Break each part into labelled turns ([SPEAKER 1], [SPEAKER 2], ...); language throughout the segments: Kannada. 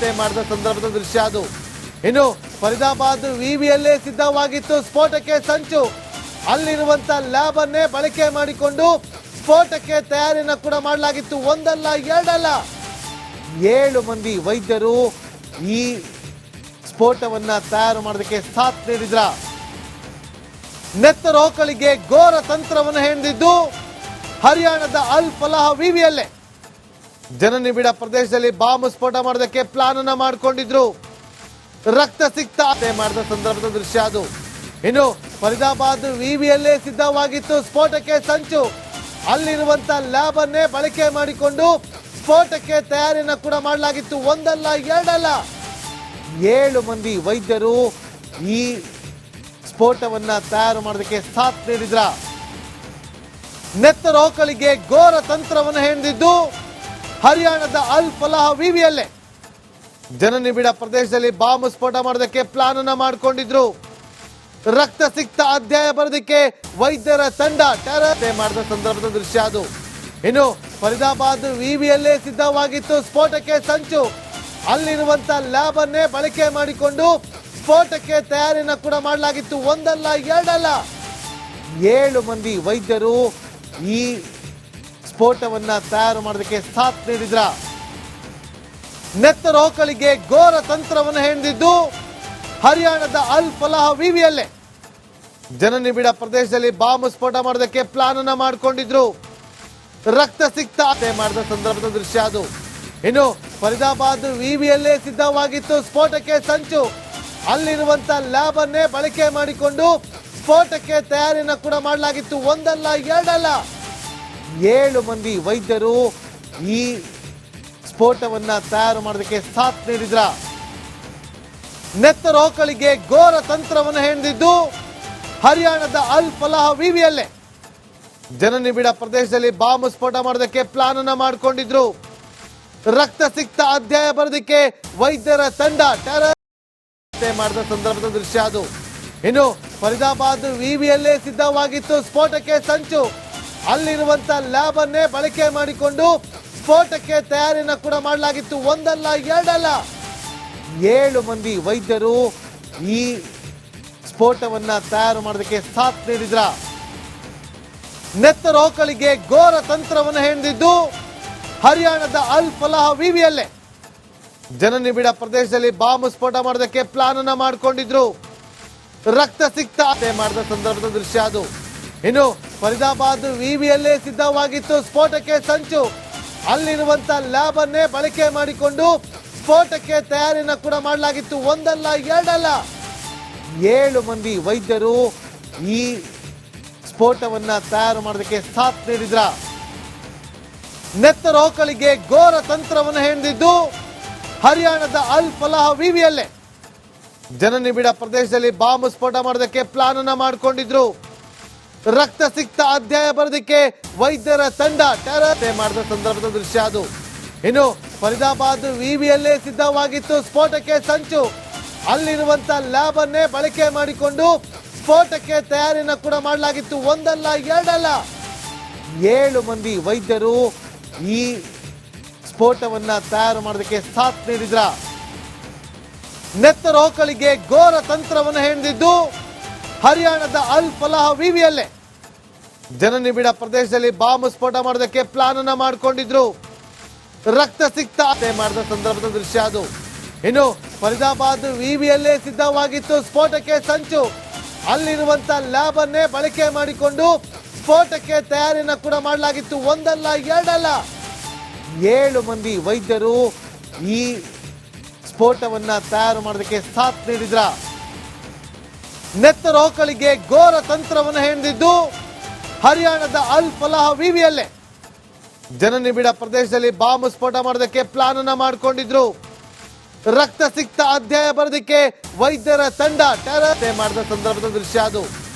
[SPEAKER 1] ಹತ್ಯೆ ಮಾಡಿದ ಸಂದರ್ಭದ ದೃಶ್ಯ ಅದು. ಇನ್ನು ಫರೀದಾಬಾದ್ ವಿವಿಯಲ್ಲೇ ಸಿದ್ಧವಾಗಿತ್ತು ಸ್ಫೋಟಕ್ಕೆ ಸಂಚು. ಅಲ್ಲಿರುವಂತ ಲ್ಯಾಬ್ ಅನ್ನೇ ಬಳಕೆ ಮಾಡಿಕೊಂಡು ಸ್ಫೋಟಕ್ಕೆ ತಯಾರಿಯನ್ನು ಕೂಡ ಮಾಡಲಾಗಿತ್ತು. ಒಂದಲ್ಲ ಎರಡಲ್ಲ 7 ಮಂದಿ ವೈದ್ಯರು ಈ ಸ್ಫೋಟವನ್ನ ತಯಾರು ಮಾಡೋದಕ್ಕೆ ಸಾಥ್ ನೀಡಿದ್ರ. ನೆತ್ತರೋಕಳಿಗೆ ಘೋರ ತಂತ್ರವನ್ನು ಹೆಣೆದಿದ್ದು ಹರಿಯಾಣದ ಅಲ್ ಫಲಾಹ್ ವಿವಿಯಲ್ಲೇ. ಜನನಿಬಿಡ ಪ್ರದೇಶದಲ್ಲಿ ಬಾಂಬ್ ಸ್ಫೋಟ ಮಾಡೋದಕ್ಕೆ ಪ್ಲಾನ್ ಅನ್ನ ಮಾಡಿಕೊಂಡಿದ್ರು. ರಕ್ತ ಸಿಕ್ತ ಹತ್ಯೆ ಮಾಡಿದ ಸಂದರ್ಭದ ದೃಶ್ಯ ಅದು. ಇನ್ನು ಫರೀದಾಬಾದ್ ವಿವಿಯಲ್ಲೇ ಸಿದ್ಧವಾಗಿತ್ತು ಸ್ಫೋಟಕ್ಕೆ ಸಂಚು. ಅಲ್ಲಿರುವಂತ ಲ್ಯಾಬ್ ಅನ್ನೇ ಬಳಕೆ ಮಾಡಿಕೊಂಡು ಸ್ಫೋಟಕ್ಕೆ ತಯಾರಿಯನ್ನು ಕೂಡ ಮಾಡಲಾಗಿತ್ತು. ಒಂದಲ್ಲ ಎರಡಲ್ಲ 7 ಮಂದಿ ವೈದ್ಯರು ಈ ಸ್ಫೋಟವನ್ನ ತಯಾರು ಮಾಡೋದಕ್ಕೆ ಸಾಥ್ ನೀಡಿದ್ರ. ನೆತ್ತರೋಕಳಿಗೆ ಘೋರ ತಂತ್ರವನ್ನು ಹೆಣೆದಿದ್ದು ಹರಿಯಾಣದ ಅಲ್ ಫಲಾಹ್ ವಿವಿಯಲ್ಲೇ. ಜನನಿಬಿಡ ಪ್ರದೇಶದಲ್ಲಿ ಬಾಂಬ್ ಸ್ಫೋಟ ಮಾಡೋದಕ್ಕೆ ಪ್ಲಾನ್ ಅನ್ನ ಮಾಡಿಕೊಂಡಿದ್ರು. ರಕ್ತ ಸಿಕ್ತ ಅಧ್ಯಾಯ ಬರೋದಕ್ಕೆ ವೈದ್ಯರ ತಂಡ ಹತ್ಯೆ ಮಾಡಿದ ಸಂದರ್ಭದ ದೃಶ್ಯ ಅದು. ಇನ್ನು ಫರೀದಾಬಾದ್ ವಿವಿಯಲ್ಲೇ ಸಿದ್ಧವಾಗಿತ್ತು ಸ್ಫೋಟಕ್ಕೆ ಸಂಚು. ಅಲ್ಲಿರುವಂತ ಲ್ಯಾಬ್ ಅನ್ನೇ ಬಳಕೆ ಮಾಡಿಕೊಂಡು ಸ್ಫೋಟಕ್ಕೆ ತಯಾರಿಯನ್ನು ಕೂಡ ಮಾಡಲಾಗಿತ್ತು. ಒಂದಲ್ಲ ಎರಡಲ್ಲ 7 ಮಂದಿ ವೈದ್ಯರು ಈ ಸ್ಫೋಟವನ್ನ ತಯಾರು ಮಾಡೋದಕ್ಕೆ ಸಾಥ್ ನೀಡಿದ್ರ. ನೆತ್ತರೋಕಳಿಗೆ ಘೋರ ತಂತ್ರವನ್ನು ಹೆಣೆದಿದ್ದು ಹರಿಯಾಣದ ಅಲ್ ಫಲಾಹ್ ವಿವಿಯಲ್ಲೇ. ಜನನಿಬಿಡ ಪ್ರದೇಶದಲ್ಲಿ ಬಾಂಬ್ ಸ್ಫೋಟ ಮಾಡೋದಕ್ಕೆ ಪ್ಲಾನ್ ಅನ್ನ ಮಾಡಿಕೊಂಡಿದ್ರು. ರಕ್ತ ಸಿಕ್ತ ಹತ್ಯೆ ಮಾಡಿದ ಸಂದರ್ಭದ ದೃಶ್ಯ ಅದು. ಇನ್ನು ಫರೀದಾಬಾದ್ ವಿವಿಯಲ್ಲೇ ಸಿದ್ಧವಾಗಿತ್ತು ಸ್ಫೋಟಕ್ಕೆ ಸಂಚು. ಅಲ್ಲಿರುವಂತ ಲ್ಯಾಬ್ ಅನ್ನೇ ಬಳಕೆ ಮಾಡಿಕೊಂಡು ಸ್ಫೋಟಕ್ಕೆ ತಯಾರಿಯನ್ನು ಕೂಡ ಮಾಡಲಾಗಿತ್ತು. ಒಂದಲ್ಲ ಎರಡಲ್ಲ 7 ಮಂದಿ ವೈದ್ಯರು ಈ ಸ್ಫೋಟವನ್ನ ತಯಾರು ಮಾಡೋದಕ್ಕೆ ಸಾಥ್ ನೀಡಿದ್ರ. ನೆತ್ತರೋಕಳಿಗೆ ಘೋರ ತಂತ್ರವನ್ನು ಹೆಣೆದಿದ್ದು ಹರಿಯಾಣದ ಅಲ್ ಫಲಾಹ್ ವಿವಿಯಲ್ಲೇ. ಜನನಿಬಿಡ ಪ್ರದೇಶದಲ್ಲಿ ಬಾಂಬ್ ಸ್ಫೋಟ ಮಾಡೋದಕ್ಕೆ ಪ್ಲಾನ್ ಅನ್ನ ಮಾಡಿಕೊಂಡಿದ್ರು. ರಕ್ತ ಸಿಕ್ತ ಅಧ್ಯಾಯ ಬರೋದಕ್ಕೆ ವೈದ್ಯರ ತಂಡ ಹತ್ಯೆ ಮಾಡಿದ ಸಂದರ್ಭದ ದೃಶ್ಯ ಅದು. ಇನ್ನು ಫರೀದಾಬಾದ್ ವಿವಿಯಲ್ಲೇ ಸಿದ್ಧವಾಗಿತ್ತು ಸ್ಫೋಟಕ್ಕೆ ಸಂಚು. ಅಲ್ಲಿರುವಂತ ಲ್ಯಾಬ್ ಅನ್ನೇ ಬಳಕೆ ಮಾಡಿಕೊಂಡು ಸ್ಫೋಟಕ್ಕೆ ತಯಾರಿಯನ್ನು ಕೂಡ ಮಾಡಲಾಗಿತ್ತು. ಒಂದಲ್ಲ ಎರಡಲ್ಲ 7 ಮಂದಿ ವೈದ್ಯರು ಈ ಸ್ಫೋಟವನ್ನ ತಯಾರು ಮಾಡೋದಕ್ಕೆ ಸಾಥ್ ನೀಡಿದ್ರ. ನೆತ್ತರೋಕಳಿಗೆ ಘೋರ ತಂತ್ರವನ್ನು ಹೆಣೆದಿದ್ದು ಹರಿಯಾಣದ ಅಲ್ ಫಲಾಹ್ ವಿವಿಯಲ್ಲೇ. ಜನನಿಬಿಡ ಪ್ರದೇಶದಲ್ಲಿ ಬಾಂಬ್ ಸ್ಫೋಟ ಮಾಡೋದಕ್ಕೆ ಪ್ಲಾನ್ ಅನ್ನ ಮಾಡಿಕೊಂಡಿದ್ರು. ರಕ್ತ ಸಿಕ್ತ ಹತ್ಯೆ ಮಾಡಿದ ಸಂದರ್ಭದ ದೃಶ್ಯ ಅದು. ಇನ್ನು ಫರೀದಾಬಾದ್ ವಿವಿಯಲ್ಲೇ ಸಿದ್ಧವಾಗಿತ್ತು ಸ್ಫೋಟಕ್ಕೆ ಸಂಚು. ಅಲ್ಲಿರುವಂತ ಲ್ಯಾಬ್ ಅನ್ನೇ ಬಳಕೆ ಮಾಡಿಕೊಂಡು ಸ್ಫೋಟಕ್ಕೆ ತಯಾರಿಯನ್ನು ಕೂಡ ಮಾಡಲಾಗಿತ್ತು. ಒಂದಲ್ಲ ಎರಡಲ್ಲ 7 ಮಂದಿ ವೈದ್ಯರು ಈ ಸ್ಫೋಟವನ್ನ ತಯಾರು ಮಾಡೋದಕ್ಕೆ ಸಾಥ್ ನೀಡಿದ್ರ. ನೆತ್ತರೋಕಳಿಗೆ ಘೋರ ತಂತ್ರವನ್ನು ಹೆಣೆದಿದ್ದು ಹರಿಯಾಣದ ಅಲ್ ಫಲಾಹ್ ವಿವಿಯಲ್ಲೇ. ಜನನಿಬಿಡ ಪ್ರದೇಶದಲ್ಲಿ ಬಾಂಬ್ ಸ್ಫೋಟ ಮಾಡೋದಕ್ಕೆ ಪ್ಲಾನ್ ಅನ್ನ ಮಾಡಿಕೊಂಡಿದ್ರು. ರಕ್ತ ಸಿಕ್ತ ಅಧ್ಯಾಯ ಬರೋದಕ್ಕೆ ವೈದ್ಯರ ತಂಡ ಹತ್ಯೆ ಮಾಡಿದ ಸಂದರ್ಭದ ದೃಶ್ಯ ಅದು. ಇನ್ನು ಫರೀದಾಬಾದ್ ವಿವಿಯಲ್ಲೇ ಸಿದ್ಧವಾಗಿತ್ತು ಸ್ಫೋಟಕ್ಕೆ ಸಂಚು. ಅಲ್ಲಿರುವಂತ ಲ್ಯಾಬ್ ಅನ್ನೇ ಬಳಕೆ ಮಾಡಿಕೊಂಡು ಸ್ಫೋಟಕ್ಕೆ ತಯಾರಿಯನ್ನು ಕೂಡ ಮಾಡಲಾಗಿತ್ತು. ಒಂದಲ್ಲ ಎರಡಲ್ಲ 7 ಮಂದಿ ವೈದ್ಯರು ಈ ಸ್ಫೋಟವನ್ನ ತಯಾರು ಮಾಡೋದಕ್ಕೆ ಸಾಥ್ ನೀಡಿದ್ರ. ನೆತ್ತರೋಕಳಿಗೆ ಘೋರ ತಂತ್ರವನ್ನು ಹೆಣೆದಿದ್ದು ಹರಿಯಾಣದ ಅಲ್ ಫಲಾಹ್ ವಿವಿಯಲ್ಲೇ. ಜನನಿಬಿಡ ಪ್ರದೇಶದಲ್ಲಿ ಬಾಂಬ್ ಸ್ಫೋಟ ಮಾಡೋದಕ್ಕೆ ಪ್ಲಾನ್ ಅನ್ನ ಮಾಡಿಕೊಂಡಿದ್ರು. ರಕ್ತ ಸಿಕ್ತ ಹತ್ಯೆ ಮಾಡಿದ ಸಂದರ್ಭದ ದೃಶ್ಯ ಅದು. ಇನ್ನು ಫರೀದಾಬಾದ್ ವಿವಿಯಲ್ಲೇ ಸಿದ್ಧವಾಗಿತ್ತು ಸ್ಫೋಟಕ್ಕೆ ಸಂಚು. ಅಲ್ಲಿರುವಂತ ಲ್ಯಾಬ್ ಅನ್ನೇ ಬಳಕೆ ಮಾಡಿಕೊಂಡು ಸ್ಫೋಟಕ್ಕೆ ತಯಾರಿಯನ್ನು ಕೂಡ ಮಾಡಲಾಗಿತ್ತು. ಒಂದಲ್ಲ ಎರಡಲ್ಲ 7 ಮಂದಿ ವೈದ್ಯರು ಈ ಸ್ಫೋಟವನ್ನ ತಯಾರು ಮಾಡೋದಕ್ಕೆ ಸಾಥ್ ನೀಡಿದ್ರ. ನೆತ್ತರೋಕಳಿಗೆ ಘೋರ ತಂತ್ರವನ್ನು ಹೆಣೆದಿದ್ದು ಹರಿಯಾಣದ ಅಲ್ ಫಲಾಹ್ ವಿವಿಯಲ್ಲೇ. ಜನನಿಬಿಡ ಪ್ರದೇಶದಲ್ಲಿ ಬಾಂಬ್ ಸ್ಫೋಟ ಮಾಡೋದಕ್ಕೆ ಪ್ಲಾನ್ ಅನ್ನ ಮಾಡಿಕೊಂಡಿದ್ರು. ರಕ್ತ ಸಿಕ್ತ ಅಧ್ಯಾಯ ಬರೋದಕ್ಕೆ ವೈದ್ಯರ ತಂಡ ಹತ್ಯೆ ಮಾಡಿದ ಸಂದರ್ಭದ ದೃಶ್ಯ ಅದು.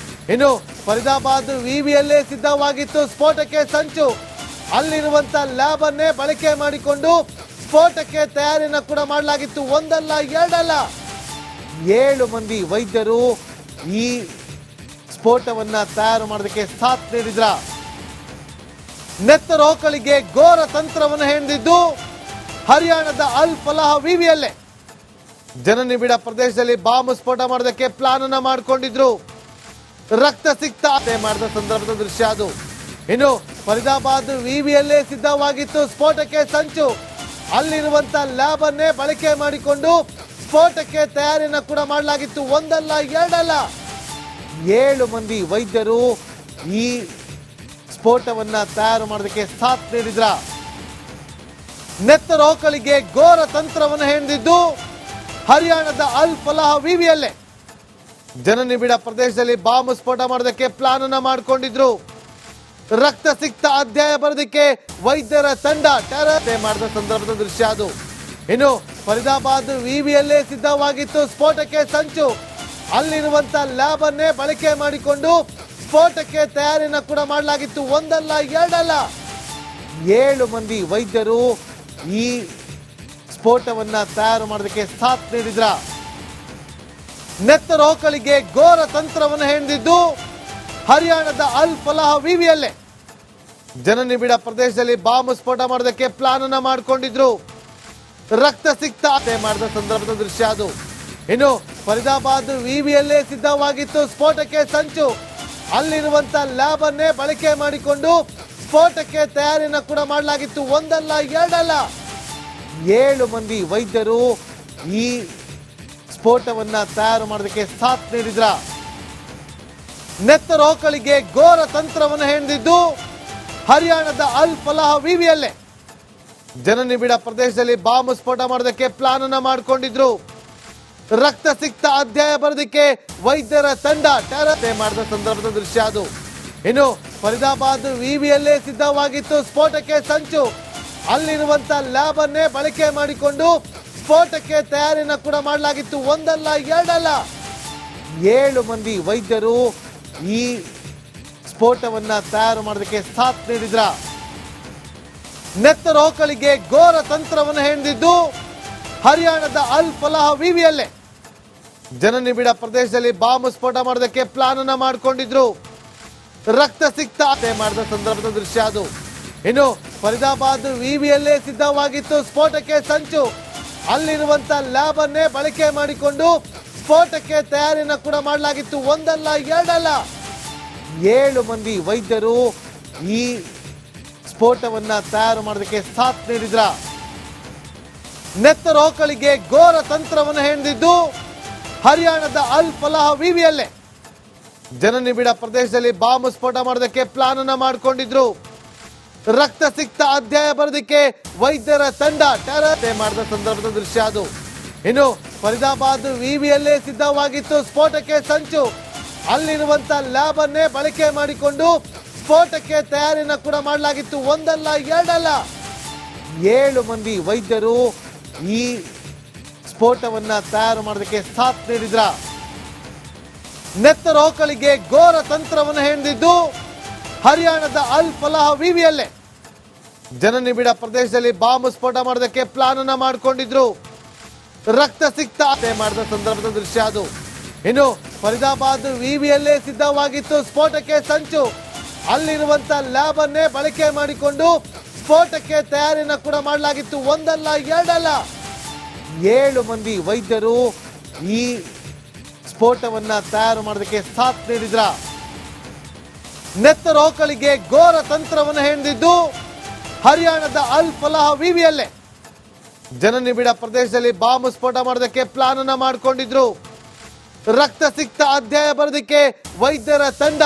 [SPEAKER 1] ಇನ್ನು ಫರೀದಾಬಾದ್ ವಿವಿಯಲ್ಲೇ ಸಿದ್ಧವಾಗಿತ್ತು ಸ್ಫೋಟಕ್ಕೆ ಸಂಚು. ಅಲ್ಲಿರುವಂತ ಲ್ಯಾಬ್ ಅನ್ನೇ ಬಳಕೆ ಮಾಡಿಕೊಂಡು ಸ್ಫೋಟಕ್ಕೆ ತಯಾರಿಯನ್ನು ಕೂಡ ಮಾಡಲಾಗಿತ್ತು. ಒಂದಲ್ಲ ಎರಡಲ್ಲ 7 ಮಂದಿ ವೈದ್ಯರು ಈ ಸ್ಫೋಟವನ್ನ ತಯಾರು ಮಾಡೋದಕ್ಕೆ ಸಾಥ್ ನೀಡಿದ್ರ. ನೆತ್ತರೋಕಳಿಗೆ ಘೋರ ತಂತ್ರವನ್ನು ಹೆಣೆದಿದ್ದು ಹರಿಯಾಣದ ಅಲ್ ಫಲಾಹ್ ವಿವಿಯಲ್ಲೇ ಜನನಿಬಿಡ ಪ್ರದೇಶದಲ್ಲಿ ಬಾಂಬ್ ಸ್ಫೋಟ ಮಾಡೋದಕ್ಕೆ ಪ್ಲಾನ್ ಅನ್ನ ಮಾಡಿಕೊಂಡಿದ್ರು. ರಕ್ತ ಸಿಕ್ತ ಮಾಡಿದ ಸಂದರ್ಭದ ದೃಶ್ಯ ಅದು. ಇನ್ನು ಫರೀದಾಬಾದ್ ವಿವಿಯಲ್ಲೇ ಸಿದ್ಧವಾಗಿತ್ತು ಸ್ಫೋಟಕ್ಕೆ ಸಂಚು. ಅಲ್ಲಿರುವಂತ ಲ್ಯಾಬ್ ಅನ್ನೇ ಬಳಕೆ ಮಾಡಿಕೊಂಡು ಸ್ಫೋಟಕ್ಕೆ ತಯಾರಿಯನ್ನು ಕೂಡ ಮಾಡಲಾಗಿತ್ತು. ಒಂದಲ್ಲ ಎರಡಲ್ಲ 7 ಮಂದಿ ವೈದ್ಯರು ಈ ಸ್ಫೋಟವನ್ನ ತಯಾರು ಮಾಡೋದಕ್ಕೆ ಸಾಥ್ ನೀಡಿದ್ರ. ನೆತ್ತರೋಕಳಿಗೆ ಘೋರ ತಂತ್ರವನ್ನು ಹೆಣೆದಿದ್ದು ಹರಿಯಾಣದ ಅಲ್ ಫಲಾಹ್ ವಿವಿಯಲ್ಲೇ ಜನನಿಬಿಡ ಪ್ರದೇಶದಲ್ಲಿ ಬಾಂಬ್ ಸ್ಫೋಟ ಮಾಡೋದಕ್ಕೆ ಪ್ಲಾನ್ ಅನ್ನ ಮಾಡಿಕೊಂಡಿದ್ರು. ರಕ್ತ ಸಿಕ್ತ ಅಧ್ಯಾಯ ಬರೋದಕ್ಕೆ ವೈದ್ಯರ ತಂಡ ಮಾಡಿದ ಸಂದರ್ಭದ ದೃಶ್ಯ ಅದು. ಇನ್ನು ಫರೀದಾಬಾದ್ ವಿವಿಯಲ್ಲೇ ಸಿದ್ಧವಾಗಿತ್ತು ಸ್ಫೋಟಕ್ಕೆ ಸಂಚು. ಅಲ್ಲಿರುವಂತ ಲ್ಯಾಬ್ ಅನ್ನೇ ಬಳಕೆ ಮಾಡಿಕೊಂಡು ಸ್ಫೋಟಕ್ಕೆ ತಯಾರಿಯನ್ನು ಕೂಡ ಮಾಡಲಾಗಿತ್ತು. ಒಂದಲ್ಲ ಎರಡಲ್ಲ 7 ಮಂದಿ ವೈದ್ಯರು ಈ ಸ್ಫೋಟವನ್ನ ತಯಾರು ಮಾಡೋದಕ್ಕೆ ಸಾಥ್ ನೀಡಿದ್ರ. ನೆತ್ತರೋಕಳಿಗೆ ಘೋರ ತಂತ್ರವನ್ನು ಹೆಣೆದಿದ್ದು ಹರಿಯಾಣದ ಅಲ್ ಫಲಾಹ್ ವಿವಿಯಲ್ಲೇ ಜನನಿಬಿಡ ಪ್ರದೇಶದಲ್ಲಿ ಬಾಂಬ್ ಸ್ಫೋಟ ಮಾಡೋದಕ್ಕೆ ಪ್ಲಾನ್ ಅನ್ನ ಮಾಡಿಕೊಂಡಿದ್ರು. ರಕ್ತ ಸಿಕ್ತ ಮಾಡಿದ ಸಂದರ್ಭದ ದೃಶ್ಯ ಅದು. ಇನ್ನು ಫರೀದಾಬಾದ್ ವಿವಿಯಲ್ಲೇ ಸಿದ್ಧವಾಗಿತ್ತು ಸ್ಫೋಟಕ್ಕೆ ಸಂಚು. ಅಲ್ಲಿರುವಂತ ಲ್ಯಾಬ್ ಅನ್ನೇ ಬಳಕೆ ಮಾಡಿಕೊಂಡು ಸ್ಫೋಟಕ್ಕೆ ತಯಾರಿಯನ್ನು ಕೂಡ ಮಾಡಲಾಗಿತ್ತು. ಒಂದಲ್ಲ ಎರಡಲ್ಲ 7 ಮಂದಿ ವೈದ್ಯರು ಈ ಸ್ಫೋಟವನ್ನ ತಯಾರು ಮಾಡೋದಕ್ಕೆ ಸಾಥ್ ನೀಡಿದ್ರ. ನೆತ್ತರೋಕಳಿಗೆ ಘೋರ ತಂತ್ರವನ್ನು ಹೆಣೆದಿದ್ದು ಹರಿಯಾಣದ ಅಲ್ ಫಲಾಹ್ ವಿವಿಯಲ್ಲೇ ಜನನಿಬಿಡ ಪ್ರದೇಶದಲ್ಲಿ ಬಾಂಬ್ ಸ್ಫೋಟ ಮಾಡೋದಕ್ಕೆ ಪ್ಲಾನ್ ಅನ್ನ ಮಾಡಿಕೊಂಡಿದ್ರು. ರಕ್ತ ಸಿಕ್ತ ಅಧ್ಯಾಯ ಬರೋದಕ್ಕೆ ವೈದ್ಯರ ತಂಡ ಮಾಡಿದ ಸಂದರ್ಭದ ದೃಶ್ಯ ಅದು. ಇನ್ನು ಫರೀದಾಬಾದ್ ವಿವಿಯಲ್ಲೇ ಸಿದ್ಧವಾಗಿತ್ತು ಸ್ಫೋಟಕ್ಕೆ ಸಂಚು. ಅಲ್ಲಿರುವಂತ ಲ್ಯಾಬ್ ಅನ್ನೇ ಬಳಕೆ ಮಾಡಿಕೊಂಡು ಸ್ಫೋಟಕ್ಕೆ ತಯಾರಿಯನ್ನು ಕೂಡ ಮಾಡಲಾಗಿತ್ತು. ಒಂದಲ್ಲ ಎರಡಲ್ಲ 7 ಮಂದಿ ವೈದ್ಯರು ಈ ಸ್ಫೋಟವನ್ನ ತಯಾರು ಮಾಡೋದಕ್ಕೆ ಸಾಥ್ ನೀಡಿದ್ರ. ನೆತ್ತರೋಕಳಿಗೆ ಘೋರ ತಂತ್ರವನ್ನು ಹೆಣೆದಿದ್ದು ಹರಿಯಾಣದ ಅಲ್ ಫಲಾಹ್ ವಿವಿಯಲ್ಲೇ ಜನನಿಬಿಡ ಪ್ರದೇಶದಲ್ಲಿ ಬಾಂಬ್ ಸ್ಫೋಟ ಮಾಡೋದಕ್ಕೆ ಪ್ಲಾನ್ ಅನ್ನ ಮಾಡಿಕೊಂಡಿದ್ರು. ರಕ್ತ ಸಿಕ್ತ ಮಾಡಿದ ಸಂದರ್ಭದ ದೃಶ್ಯ ಅದು. ಇನ್ನು ಫರೀದಾಬಾದ್ ವಿವಿಯಲ್ಲೇ ಸಿದ್ಧವಾಗಿತ್ತು ಸ್ಫೋಟಕ್ಕೆ ಸಂಚು. ಅಲ್ಲಿರುವಂತ ಲ್ಯಾಬ್ ಅನ್ನೇ ಬಳಕೆ ಮಾಡಿಕೊಂಡು ಸ್ಫೋಟಕ್ಕೆ ತಯಾರಿಯನ್ನು ಕೂಡ ಮಾಡಲಾಗಿತ್ತು. ಒಂದಲ್ಲ ಎರಡಲ್ಲ 7 ಮಂದಿ ವೈದ್ಯರು ಈ ಸ್ಫೋಟವನ್ನ ತಯಾರು ಮಾಡೋದಕ್ಕೆ ಸಾಥ್ ನೀಡಿದ್ರ. ನೆತ್ತರೋಕಳಿಗೆ ಘೋರ ತಂತ್ರವನ್ನು ಹೆಣೆದಿದ್ದು ಹರಿಯಾಣದ ಅಲ್ ಫಲಾಹ್ ವಿವಿಯಲ್ಲೇ ಜನನಿಬಿಡ ಪ್ರದೇಶದಲ್ಲಿ ಬಾಂಬ್ ಸ್ಫೋಟ ಮಾಡೋದಕ್ಕೆ ಪ್ಲಾನ್ ಅನ್ನ ಮಾಡಿಕೊಂಡಿದ್ರು. ರಕ್ತ ಸಿಕ್ತ ಅಧ್ಯಾಯ ಬರೋದಕ್ಕೆ ವೈದ್ಯರ ತಂಡ ಮಾಡಿದ ಸಂದರ್ಭದ ದೃಶ್ಯ ಅದು. ಇನ್ನು ಫರೀದಾಬಾದ್ ವಿವಿಯಲ್ಲೇ ಸಿದ್ಧವಾಗಿತ್ತು ಸ್ಫೋಟಕ್ಕೆ ಸಂಚು. ಅಲ್ಲಿರುವಂತ ಲ್ಯಾಬ್ ಅನ್ನೇ ಬಳಕೆ ಮಾಡಿಕೊಂಡು ಸ್ಫೋಟಕ್ಕೆ ತಯಾರಿಯನ್ನು ಕೂಡ ಮಾಡಲಾಗಿತ್ತು. ಒಂದಲ್ಲ ಎರಡಲ್ಲ 7 ಮಂದಿ ವೈದ್ಯರು ಈ ಸ್ಫೋಟವನ್ನ ತಯಾರು ಮಾಡೋದಕ್ಕೆ ಸಾಥ್ ನೀಡಿದ್ರ. ನೆತ್ತರೋಕಳಿಗೆ ಘೋರ ತಂತ್ರವನ್ನು ಹೆಣೆದಿದ್ದು ಹರಿಯಾಣದ ಅಲ್ ಫಲಾಹ್ ವಿವಿಯಲ್ಲೇ ಜನನಿಬಿಡ ಪ್ರದೇಶದಲ್ಲಿ ಬಾಂಬ್ ಸ್ಫೋಟ ಮಾಡೋದಕ್ಕೆ ಪ್ಲಾನ್ ಅನ್ನ ಮಾಡಿಕೊಂಡಿದ್ರು. ರಕ್ತ ಸಿಕ್ತ ಮಾಡಿದ ಸಂದರ್ಭದ ದೃಶ್ಯ ಅದು. ಇನ್ನು ಫರೀದಾಬಾದ್ ವಿವಿಯಲ್ಲೇ ಸಿದ್ಧವಾಗಿತ್ತು ಸ್ಫೋಟಕ್ಕೆ ಸಂಚು. ಅಲ್ಲಿರುವಂತ ಲ್ಯಾಬ್ ಅನ್ನೇ ಬಳಕೆ ಮಾಡಿಕೊಂಡು ಸ್ಫೋಟಕ್ಕೆ ತಯಾರಿಯನ್ನು ಕೂಡ ಮಾಡಲಾಗಿತ್ತು. ಒಂದಲ್ಲ ಎರಡಲ್ಲ 7 ಮಂದಿ ವೈದ್ಯರು ಈ ಸ್ಫೋಟವನ್ನ ತಯಾರು ಮಾಡೋದಕ್ಕೆ ಸಾಥ್ ನೀಡಿದ್ರ. ನೆತ್ತರೋಕಳಿಗೆ ಘೋರ ತಂತ್ರವನ್ನು ಹೆಣೆದಿದ್ದು ಹರಿಯಾಣದ ಅಲ್ ಫಲಾಹ್ ವಿವಿಯಲ್ಲೇ ಜನನಿಬಿಡ ಪ್ರದೇಶದಲ್ಲಿ ಬಾಂಬ್ ಸ್ಫೋಟ ಮಾಡೋದಕ್ಕೆ ಪ್ಲಾನ್ ಅನ್ನ ಮಾಡಿಕೊಂಡಿದ್ರು. ರಕ್ತ ಸಿಕ್ತ ಅಧ್ಯಾಯ ಬರೋದಕ್ಕೆ ವೈದ್ಯರ ತಂಡ